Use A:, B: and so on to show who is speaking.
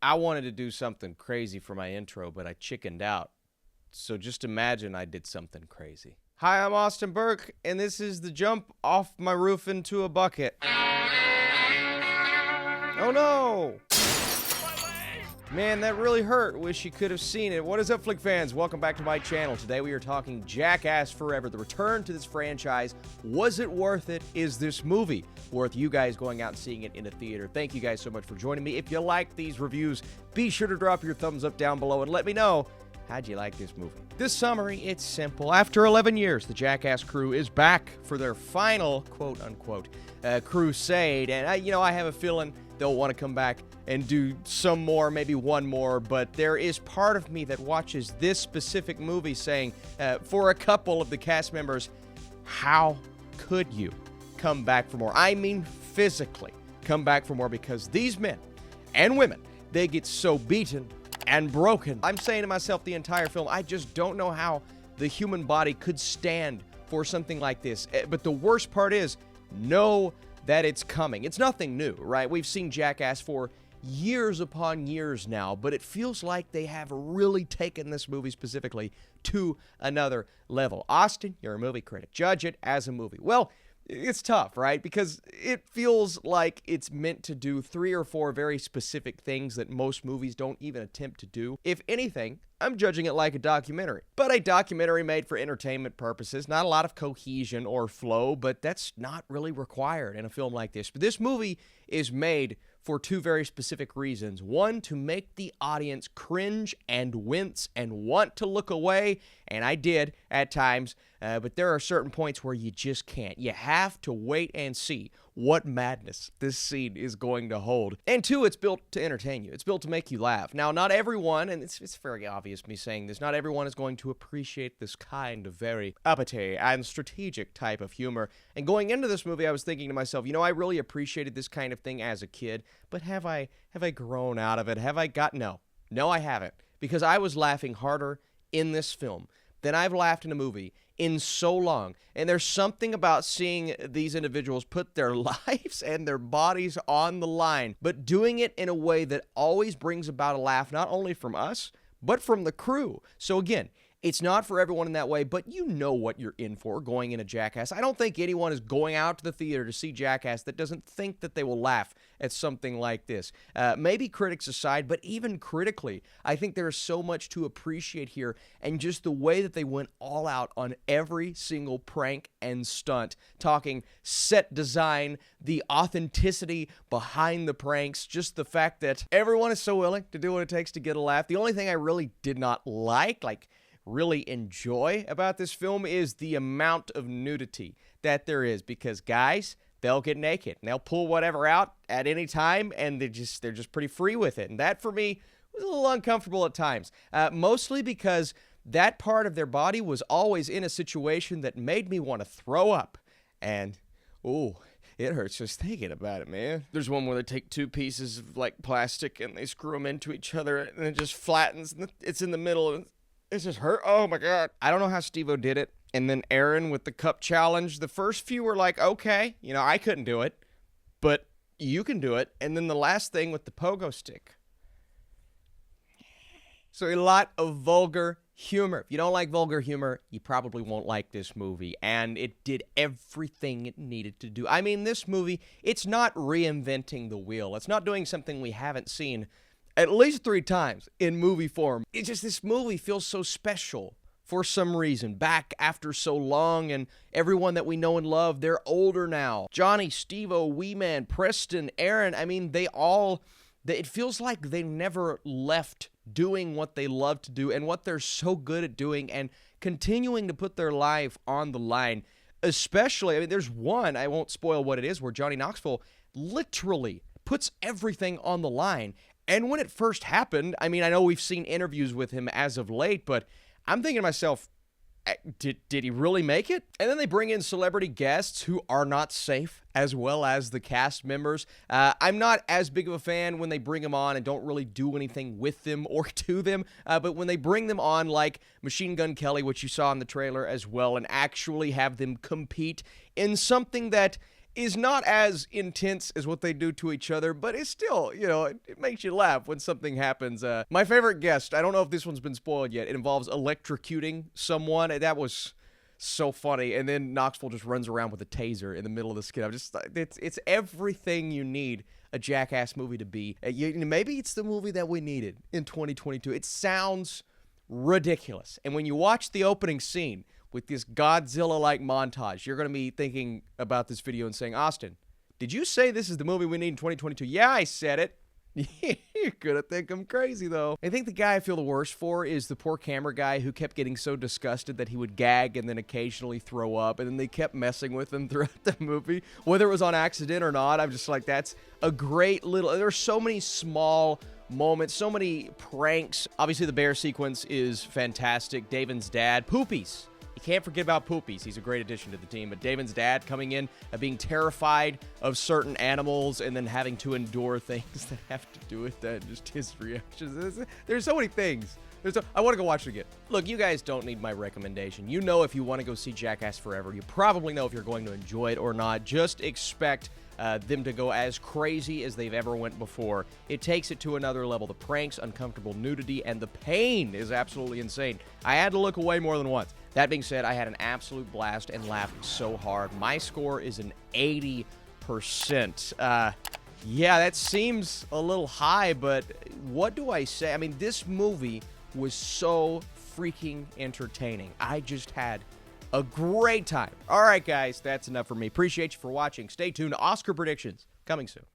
A: I wanted to do something crazy for my intro, but I chickened out. So just imagine I did something crazy. Hi, I'm Austin Burke, and this is the jump off my roof into a bucket. Oh no! Man, that really hurt. Wish you could have seen it. What is up, Flick fans? Welcome back to my channel. Today we are talking Jackass Forever, the return to this franchise. Was it worth it? Is this movie worth you guys going out and seeing it in a theater? Thank you guys so much for joining me. If you like these reviews, be sure to drop your thumbs up down below and let me know, how'd you like this movie? This summary, it's simple. After 11 years, the Jackass crew is back for their final, quote-unquote, crusade. And I have a feeling they'll want to come back and do some more, maybe one more, but there is part of me that watches this specific movie saying, for a couple of the cast members, how could you come back for more? I mean physically come back for more, because these men and women, they get so beaten and broken. I'm saying to myself the entire film, I just don't know how the human body could stand for something like this. But the worst part is, know that it's coming. It's nothing new, right? We've seen Jackass for years upon years now, but it feels like they have really taken this movie specifically to another level. Austin, you're a movie critic. Judge it as a movie. Well, it's tough, right? Because it feels like it's meant to do 3 or 4 very specific things that most movies don't even attempt to do. If anything, I'm judging it like a documentary. But a documentary made for entertainment purposes. Not a lot of cohesion or flow, but that's not really required in a film like this. But this movie is made for 2 very specific reasons. One, to make the audience cringe and wince and want to look away, and I did at times, but there are certain points where you just can't. You have to wait and see what madness this scene is going to hold. And 2, it's built to entertain you. It's built to make you laugh. Now, not everyone, and it's very obvious me saying this, not everyone is going to appreciate this kind of very uppity and strategic type of humor. And going into this movie, I was thinking to myself, I really appreciated this kind of thing as a kid, but have I grown out of it? Have I got... No, I haven't. Because I was laughing harder in this film than I've laughed in a movie in so long. And there's something about seeing these individuals put their lives and their bodies on the line, but doing it in a way that always brings about a laugh, not only from us, but from the crew. So again, it's not for everyone in that way, but you know what you're in for going into Jackass. I don't think anyone is going out to the theater to see Jackass that doesn't think that they will laugh at something like this. Maybe critics aside, but even critically, I think there is so much to appreciate here, and just the way that they went all out on every single prank and stunt, talking set design, the authenticity behind the pranks, just the fact that everyone is so willing to do what it takes to get a laugh. The only thing I really did not like really enjoy about this film is the amount of nudity that there is, because guys, they'll get naked and they'll pull whatever out at any time, and they're just pretty free with it. And that for me was a little uncomfortable at times, mostly because that part of their body was always in a situation that made me want to throw up. And it hurts just thinking about it, man. There's one where they take 2 pieces of plastic and they screw them into each other, and it just flattens, and it's in the middle, and it just hurt. Oh my God. I don't know how Steve-O did it. And then Aaron with the cup challenge. The first few were like, okay, I couldn't do it, but you can do it. And then the last thing with the pogo stick. So a lot of vulgar humor. If you don't like vulgar humor, you probably won't like this movie. And it did everything it needed to do. I mean, this movie, it's not reinventing the wheel. It's not doing something we haven't seen at least 3 times in movie form. It's just, this movie feels so special for some reason. Back after so long, and everyone that we know and love, they're older now. Johnny, Steve-O, Wee Man, Preston, Aaron, I mean, it feels like they never left doing what they love to do and what they're so good at doing, and continuing to put their life on the line. Especially, I mean, there's one, I won't spoil what it is, where Johnny Knoxville literally puts everything on the line. And when it first happened, I mean, I know we've seen interviews with him as of late, but I'm thinking to myself, did he really make it? And then they bring in celebrity guests who are not safe, as well as the cast members. I'm not as big of a fan when they bring them on and don't really do anything with them or to them, but when they bring them on, like Machine Gun Kelly, which you saw in the trailer as well, and actually have them compete in something that is not as intense as what they do to each other, but it's still, you know, it makes you laugh when something happens. My favorite guest, I don't know if this one's been spoiled yet, it involves electrocuting someone, and that was so funny. And then Knoxville just runs around with a taser in the middle of the skit. I'm just, it's everything you need a Jackass movie to be. Maybe it's the movie that we needed in 2022. It sounds ridiculous. And when you watch the opening scene with this Godzilla-like montage, you're going to be thinking about this video and saying, Austin, did you say this is the movie we need in 2022? Yeah, I said it. You're gonna think I'm crazy, though. I think the guy I feel the worst for is the poor camera guy who kept getting so disgusted that he would gag and then occasionally throw up, and then they kept messing with him throughout the movie, whether it was on accident or not. I'm just like, that's a great little... There's so many small moments, so many pranks. Obviously, the bear sequence is fantastic. Davin's dad, Poopies. You can't forget about Poopies. He's a great addition to the team. But Davin's dad coming in, being terrified of certain animals and then having to endure things that have to do with that. Just his reactions. There's so many things. I want to go watch it again. Look, you guys don't need my recommendation. You know if you want to go see Jackass Forever. You probably know if you're going to enjoy it or not. Just expect them to go as crazy as they've ever went before. It takes it to another level. The pranks, uncomfortable nudity, and the pain is absolutely insane. I had to look away more than once. That being said, I had an absolute blast and laughed so hard. My score is an 80%. Yeah, that seems a little high, but what do I say? I mean, this movie was so freaking entertaining. I just had a great time. All right, guys, that's enough for me. Appreciate you for watching. Stay tuned. Oscar predictions coming soon.